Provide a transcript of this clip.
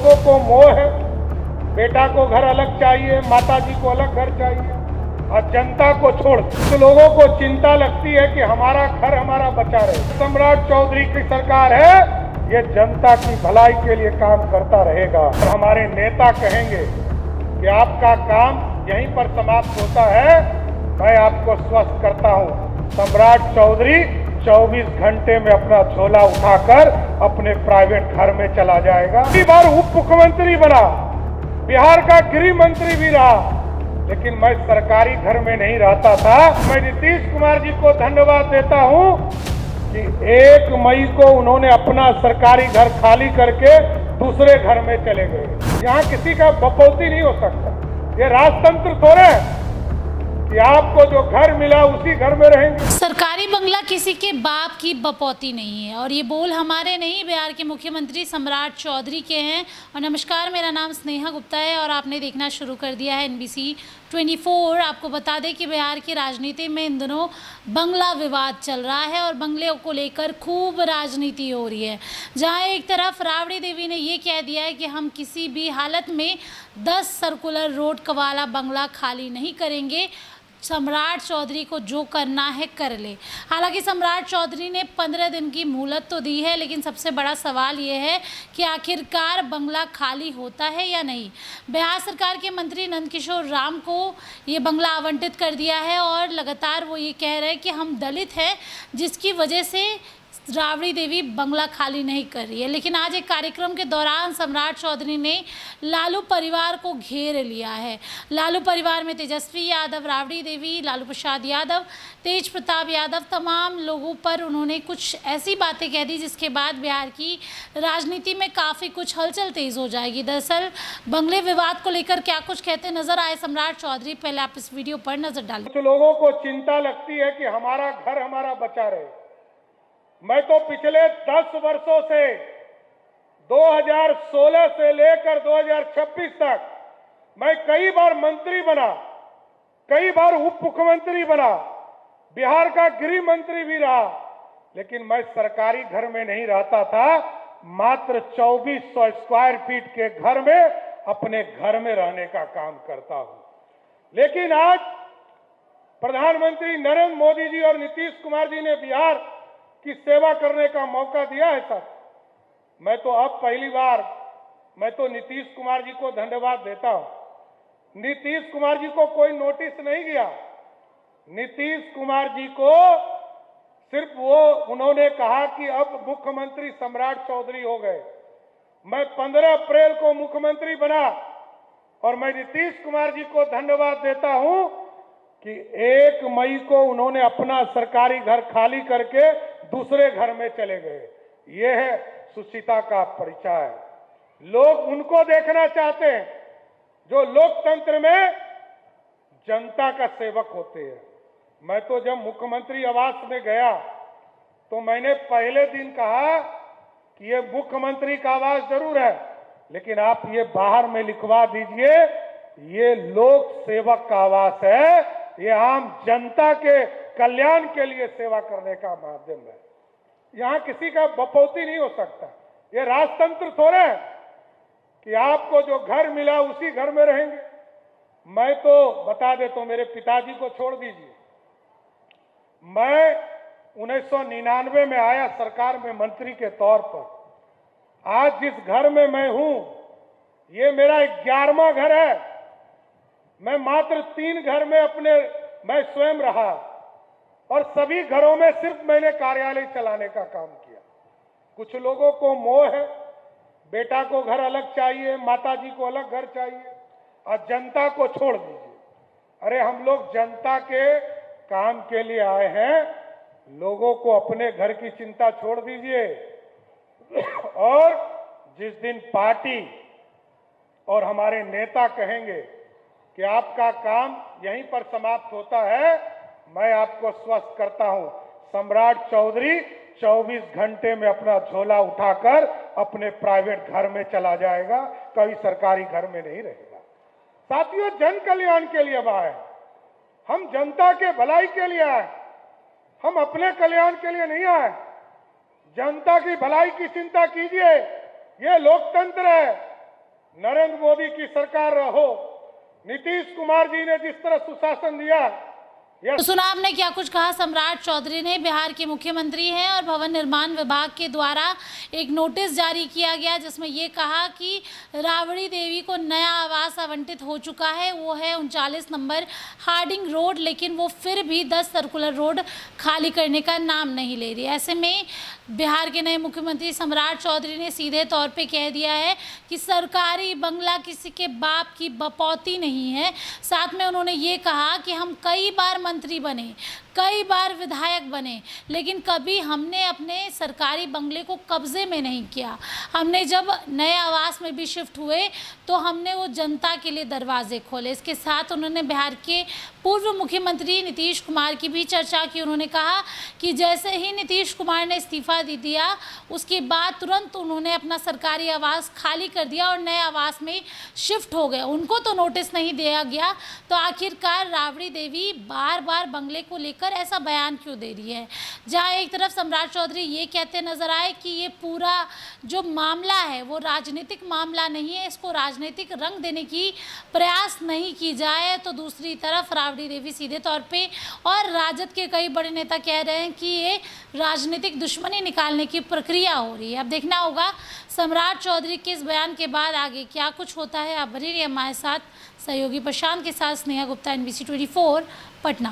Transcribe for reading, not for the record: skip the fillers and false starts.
लोगों को मोह है, बेटा को घर अलग चाहिए, माता जी को अलग घर चाहिए और जनता को छोड़ कुछ लोगों को चिंता लगती है कि हमारा घर हमारा बचा रहे। सम्राट चौधरी की सरकार है, ये जनता की भलाई के लिए काम करता रहेगा और हमारे नेता कहेंगे कि आपका काम यहीं पर समाप्त होता है, मैं आपको स्वस्थ करता हूं। सम्राट चौधरी 24 घंटे में अपना झोला उठाकर अपने प्राइवेट घर में चला जाएगा। कई बार उप मुख्यमंत्री बना, बिहार का गृह मंत्री भी रहा, लेकिन मैं सरकारी घर में नहीं रहता था। मैं नीतीश कुमार जी को धन्यवाद देता हूं कि 1 मई को उन्होंने अपना सरकारी घर खाली करके दूसरे घर में चले गए। यहाँ किसी का बपौती नहीं हो सकता। ये राजतंत्र थोड़े है कि आपको जो घर मिला उसी घर में रहेंगे। सरकारी बंगला किसी के बाप की बपौती नहीं है और ये बोल हमारे नहीं, बिहार के मुख्यमंत्री सम्राट चौधरी के हैं। और नमस्कार, मेरा नाम स्नेहा गुप्ता है और आपने देखना शुरू कर दिया है NBC 24। आपको बता दें कि बिहार की राजनीति में इन दिनों बंगला विवाद चल रहा है और बंगले को लेकर खूब राजनीति हो रही है। जहां एक तरफ राबड़ी देवी ने ये कह दिया है कि हम किसी भी हालत में 10 सर्कुलर रोड वाला बंगला खाली नहीं करेंगे, सम्राट चौधरी को जो करना है कर ले। हालांकि सम्राट चौधरी ने 15 दिन की मोहलत तो दी है, लेकिन सबसे बड़ा सवाल ये है कि आखिरकार बंगला खाली होता है या नहीं। बिहार सरकार के मंत्री नंदकिशोर राम को ये बंगला आवंटित कर दिया है और लगातार वो ये कह रहे हैं कि हम दलित हैं, जिसकी वजह से राबड़ी देवी बंगला खाली नहीं कर रही है। लेकिन आज एक कार्यक्रम के दौरान सम्राट चौधरी ने लालू परिवार को घेर लिया है। लालू परिवार में तेजस्वी यादव, राबड़ी देवी, लालू प्रसाद यादव, तेज प्रताप यादव, तमाम लोगों पर उन्होंने कुछ ऐसी बातें कह दी जिसके बाद बिहार की राजनीति में काफ़ी कुछ हलचल तेज़ हो जाएगी। दरअसल बंगले विवाद को लेकर क्या कुछ कहते नजर आए सम्राट चौधरी, पहले आप इस वीडियो पर नजर डालें। कुछ लोगों को चिंता लगती है कि हमारा घर हमारा बचा रहे। मैं तो पिछले 10 वर्षों से 2016 से लेकर 2026 तक मैं कई बार मंत्री बना, कई बार उप मुख्यमंत्री बना, बिहार का गृह मंत्री भी रहा, लेकिन मैं सरकारी घर में नहीं रहता था। मात्र 2400 स्क्वायर फीट के घर में अपने घर में रहने का काम करता हूं। लेकिन आज प्रधानमंत्री नरेंद्र मोदी जी और नीतीश कुमार जी ने बिहार की सेवा करने का मौका दिया है। सर, मैं तो अब पहली बार मैं तो नीतीश कुमार जी को धन्यवाद देता हूं। नीतीश कुमार जी को कोई नोटिस नहीं गया। नीतीश कुमार जी को सिर्फ उन्होंने कहा कि अब मुख्यमंत्री सम्राट चौधरी हो गए। मैं 15 अप्रैल को मुख्यमंत्री बना और मैं नीतीश कुमार जी को धन्यवाद देता हूं कि 1 मई को उन्होंने अपना सरकारी घर खाली करके दूसरे घर में चले गए। यह है सुचिता का परिचय। लोग उनको देखना चाहते हैं जो लोकतंत्र में जनता का सेवक होते हैं। मैं तो जब मुख्यमंत्री आवास में गया तो मैंने पहले दिन कहा कि यह मुख्यमंत्री का आवास जरूर है, लेकिन आप ये बाहर में लिखवा दीजिए, ये लोक सेवक का आवास है, ये आम जनता के कल्याण के लिए सेवा करने का माध्यम है। यहां किसी का बपौती नहीं हो सकता। ये राजतंत्र थोड़े है कि आपको जो घर मिला उसी घर में रहेंगे। मैं तो बता देता हूं, मेरे पिताजी को छोड़ दीजिए। मैं 1999 में आया सरकार में मंत्री के तौर पर। आज जिस घर में मैं हूं, ये मेरा 11वां घर है। मैं मात्र 3 घर में मैं स्वयं रहा और सभी घरों में सिर्फ मैंने कार्यालय चलाने का काम किया। कुछ लोगों को मोह है, बेटा को घर अलग चाहिए, माता जी को अलग घर चाहिए और जनता को छोड़ दीजिए। अरे हम लोग जनता के काम के लिए आए हैं। लोगों को अपने घर की चिंता छोड़ दीजिए और जिस दिन पार्टी और हमारे नेता कहेंगे कि आपका काम यहीं पर समाप्त होता है, मैं आपको स्वस्थ करता हूं। सम्राट चौधरी 24 घंटे में अपना झोला उठाकर अपने प्राइवेट घर में चला जाएगा, कभी सरकारी घर में नहीं रहेगा। साथियों, जन कल्याण के लिए आए, हम जनता के भलाई के लिए आए, हम अपने कल्याण के लिए नहीं आए। जनता की भलाई की चिंता कीजिए, ये लोकतंत्र है। नरेंद्र मोदी की सरकार हो, नीतीश कुमार जी ने जिस तरह सुशासन दिया, यह तो सुना आपने क्या कुछ कहा सम्राट चौधरी ने। बिहार के मुख्यमंत्री हैं और भवन निर्माण विभाग के द्वारा एक नोटिस जारी किया गया जिसमें ये कहा कि राबड़ी देवी को नया आवास आवंटित हो चुका है, वो है 39 नंबर हार्डिंग रोड, लेकिन वो फिर भी 10 सर्कुलर रोड खाली करने का नाम नहीं ले रही। ऐसे में बिहार के नए मुख्यमंत्री सम्राट चौधरी ने सीधे तौर पे कह दिया है कि सरकारी बंगला किसी के बाप की बपौती नहीं है। साथ में उन्होंने ये कहा कि हम कई बार मंत्री बने, कई बार विधायक बने, लेकिन कभी हमने अपने सरकारी बंगले को कब्जे में नहीं किया। हमने जब नए आवास में भी शिफ्ट हुए तो हमने वो जनता के लिए दरवाजे खोले। इसके साथ उन्होंने बिहार के पूर्व मुख्यमंत्री नीतीश कुमार की भी चर्चा की। उन्होंने कहा कि जैसे ही नीतीश कुमार ने इस्तीफा दे दिया उसके बाद तुरंत उन्होंने अपना सरकारी आवास खाली कर दिया और नए आवास में शिफ्ट हो गए। उनको तो नोटिस नहीं दिया गया, तो आखिरकार राबड़ी देवी बार बार बंगले को लेकर ऐसा बयान क्यों दे रही है। जहां एक तरफ सम्राट चौधरी ये कहते नजर आए कि ये पूरा जो मामला है वो राजनीतिक मामला नहीं है, इसको राजनीतिक रंग देने की प्रयास नहीं की जाए, तो दूसरी तरफ राबड़ी देवी सीधे तौर पे और राजद के कई बड़े नेता कह रहे हैं कि ये राजनीतिक दुश्मनी निकालने की प्रक्रिया हो रही है। अब देखना होगा सम्राट चौधरी के इस बयान के बाद आगे क्या कुछ होता है। आप बने रहिए हमारे साथ। सहयोगी प्रशांत के साथ स्नेहा गुप्ता, NBC 24 पटना।